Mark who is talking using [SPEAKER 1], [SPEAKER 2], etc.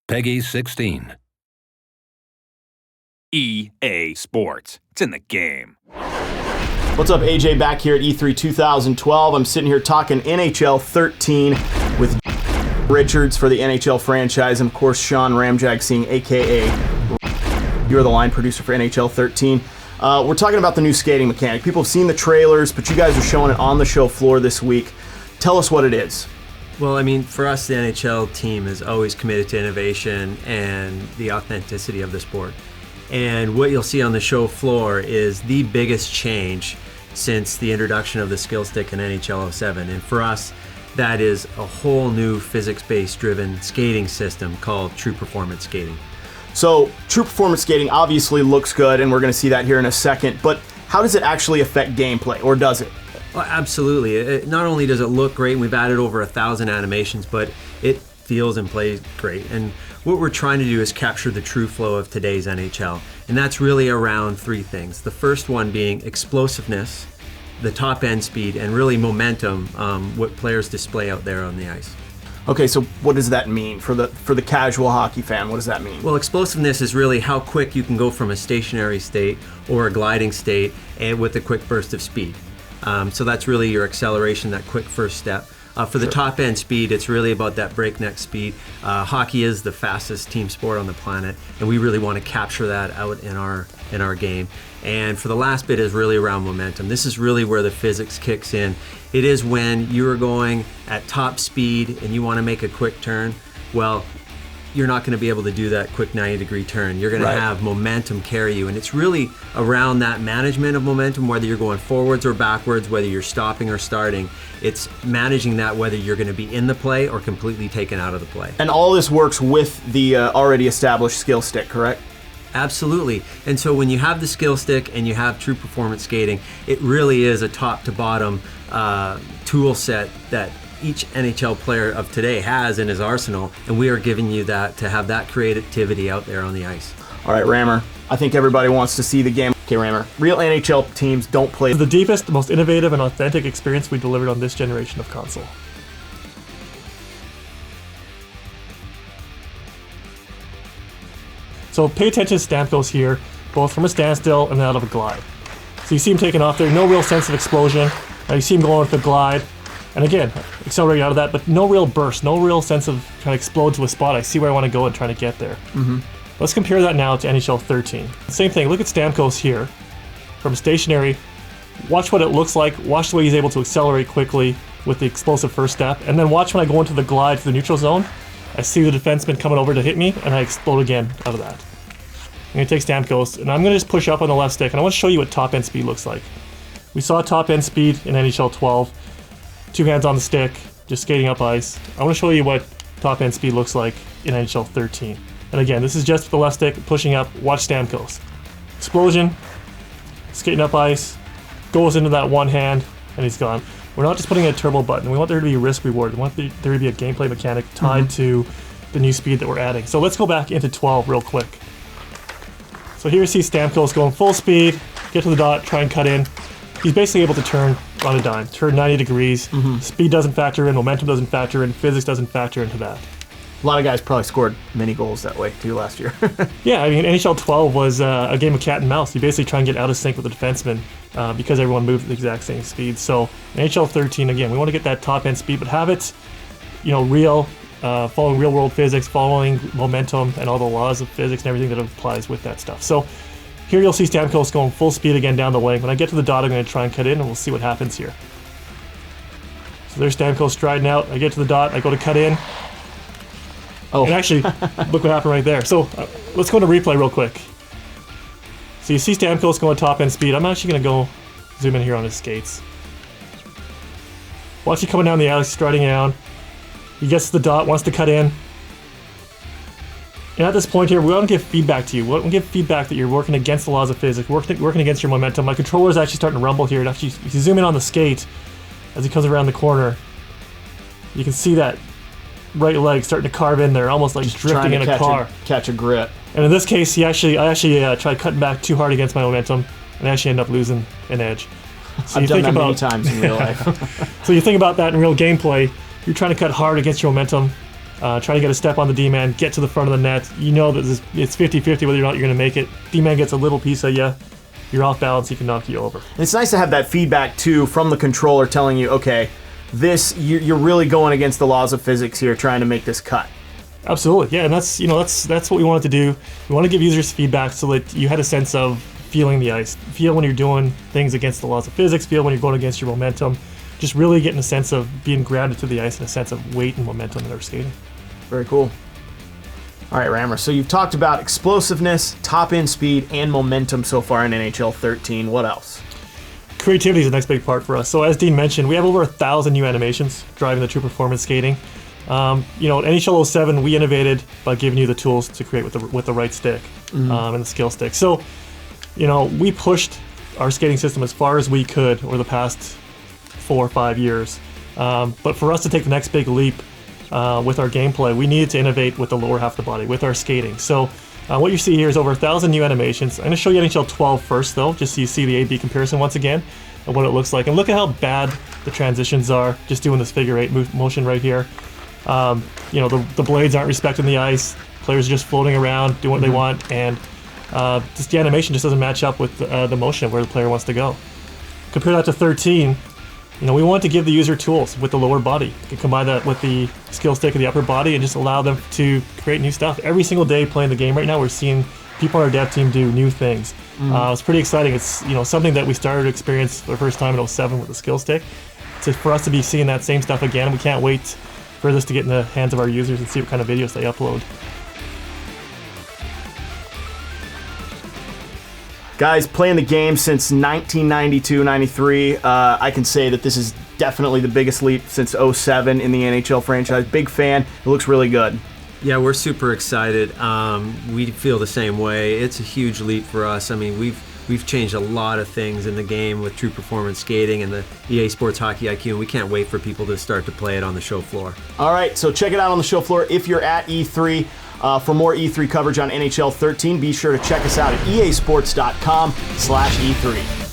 [SPEAKER 1] Peggy 16.
[SPEAKER 2] EA Sports. It's in the game.
[SPEAKER 3] What's up, AJ, back here at E3 2012. I'm sitting here talking NHL 13 with Richards for the NHL franchise, and of course Sean Ramjag Singh, aka you're the line producer for NHL 13. We're talking about the new skating mechanic. People have seen the trailers, but you guys are showing it on the show floor this week. Tell us what it is.
[SPEAKER 4] Well, I mean, for us, the NHL team is always committed to innovation and the authenticity of the sport. And what you'll see on the show floor is the biggest change since the introduction of the skill stick in NHL 07. And for us, that is a whole new physics-based driven skating system called True Performance Skating.
[SPEAKER 3] So, True Performance Skating obviously looks good, and we're going to see that here in a second, but how does it actually affect gameplay, or does it?
[SPEAKER 4] Well, absolutely. Not only does it look great, and we've added over 1,000 animations, but it feels and plays great. And what we're trying to do is capture the true flow of today's NHL. And that's really around three things. The first one being explosiveness, the top end speed, and really momentum, what players display out there on the ice.
[SPEAKER 3] Okay, so what does that mean for the casual hockey fan? What does that mean?
[SPEAKER 4] Well, explosiveness is really how quick you can go from a stationary state or a gliding state and with a quick burst of speed. So that's really your acceleration, that quick first step. For the top end speed, it's really about that breakneck speed. Hockey is the fastest team sport on the planet, and we really want to capture that out in our game. And for the last bit is really around momentum. This is really where the physics kicks in. It is when you are going at top speed and you want to make a quick turn. Well, you're not going to be able to do that quick 90-degree turn. You're going to have momentum carry you, and it's really around that management of momentum, whether you're going forwards or backwards, whether you're stopping or starting. It's managing that, whether you're going to be in the play or completely taken out of the play.
[SPEAKER 3] And all this works with the already established skill stick, correct?
[SPEAKER 4] Absolutely. And so when you have the skill stick and you have True Performance Skating, it really is a top to bottom tool set that each NHL player of today has in his arsenal, and we are giving you that to have that creativity out there on the ice.
[SPEAKER 3] All right, Rammer, I think everybody wants to see the game. Okay, Rammer, real NHL teams don't play.
[SPEAKER 5] The deepest, most innovative, and authentic experience we delivered on this generation of console. So pay attention to Stamkos here, both from a standstill and out of a glide. So you see him taking off there, no real sense of explosion. Now you see him going with the glide. And again, accelerating out of that, but no real burst, no real sense of trying to explode to a spot. I see where I want to go and trying to get there. Let's compare that now to NHL 13. Same thing, look at Stamkos here. From stationary, watch what it looks like, watch the way he's able to accelerate quickly with the explosive first step, and then watch when I go into the glide to the neutral zone, I see the defenseman coming over to hit me, and I explode again out of that. I'm going to take Stamkos, and I'm going to just push up on the left stick, and I want to show you what top end speed looks like. We saw top end speed in NHL 12. 2 hands on the stick, just skating up ice. I want to show you what top end speed looks like in NHL 13. And again, this is just with the left stick, pushing up, watch Stamkos. Explosion, skating up ice, goes into that one hand, and he's gone. We're not just putting a turbo button, we want there to be a risk reward. We want there to be a gameplay mechanic tied to the new speed that we're adding. So let's go back into 12 real quick. So here you see Stamkos going full speed, get to the dot, try and cut in. He's basically able to turn on a dime, turn 90 degrees. Speed doesn't factor in, momentum doesn't factor in, physics doesn't factor into that.
[SPEAKER 3] A lot of guys probably scored many goals that way too last year.
[SPEAKER 5] Yeah, I mean, NHL 12 was a game of cat and mouse. You basically try and get out of sync with the defenseman because everyone moved at the exact same speed. So in NHL 13, again, we want to get that top end speed, but have it, real, following real world physics, following momentum and all the laws of physics and everything that applies with that stuff. So here you'll see Stamkos going full speed again down the wing. When I get to the dot, I'm going to try and cut in, and we'll see what happens here. So there's Stamkos striding out. I get to the dot, I go to cut in. And actually, look what happened right there. So let's go to replay real quick. So you see Stamkos going top end speed. I'm actually going to go zoom in here on his skates. Watch you coming down the alley, striding down. He gets to the dot, wants to cut in. And at this point here, we want to give feedback to you. We want to give feedback that you're working against the laws of physics, working against your momentum. My controller is actually starting to rumble here. And actually, if you zoom in on the skate, as he comes around the corner, you can see that right leg starting to carve in there, almost like just drifting in a car.
[SPEAKER 3] Catch a grip.
[SPEAKER 5] And in this case, I actually tried cutting back too hard against my momentum, and actually end up losing an edge.
[SPEAKER 3] So I've done that many times in real life.
[SPEAKER 5] So you think about that in real gameplay. You're trying to cut hard against your momentum, trying to get a step on the D-man, get to the front of the net. You know that it's 50-50 whether or not you're going to make it. D-man gets a little piece of you. You're off balance, he can knock you over.
[SPEAKER 3] And it's nice to have that feedback, too, from the controller telling you, okay, you're really going against the laws of physics here, trying to make this cut.
[SPEAKER 5] Absolutely, yeah, and that's what we wanted to do. We want to give users feedback so that you had a sense of feeling the ice, feel when you're doing things against the laws of physics, feel when you're going against your momentum, just really getting a sense of being grounded to the ice and a sense of weight and momentum in our skating.
[SPEAKER 3] Very cool. All right, Rammer, so you've talked about explosiveness, top-end speed, and momentum so far in NHL 13. What else?
[SPEAKER 5] Creativity is the next big part for us. So as Dean mentioned, we have over 1,000 new animations driving the true performance skating. NHL 07, we innovated by giving you the tools to create with the right stick and the skill stick. So, we pushed our skating system as far as we could over the past 4 or 5 years. But for us to take the next big leap with our gameplay, we needed to innovate with the lower half of the body, with our skating. So what you see here is over 1,000 new animations. I'm going to show you NHL 12 first, though, just so you see the A-B comparison once again and what it looks like. And look at how bad the transitions are, just doing this figure 8 motion right here. The blades aren't respecting the ice. Players are just floating around, doing what they want, and just the animation just doesn't match up with the motion of where the player wants to go. Compare that to 13. We want to give the user tools with the lower body. You can combine that with the skill stick of the upper body and just allow them to create new stuff. Every single day playing the game right now, we're seeing people on our dev team do new things. It's pretty exciting. It's something that we started to experience for the first time in 07 with the skill stick. For us to be seeing that same stuff again, we can't wait for this to get in the hands of our users and see what kind of videos they upload.
[SPEAKER 3] Guys, playing the game since 1992-93, I can say that this is definitely the biggest leap since 07 in the NHL franchise. Big fan. It looks really good.
[SPEAKER 4] Yeah, we're super excited. We feel the same way. It's a huge leap for us. I mean, we've changed a lot of things in the game with true performance skating and the EA Sports Hockey IQ, and we can't wait for people to start to play it on the show floor.
[SPEAKER 3] All right, so check it out on the show floor if you're at E3. For more E3 coverage on NHL 13, be sure to check us out at easports.com/E3.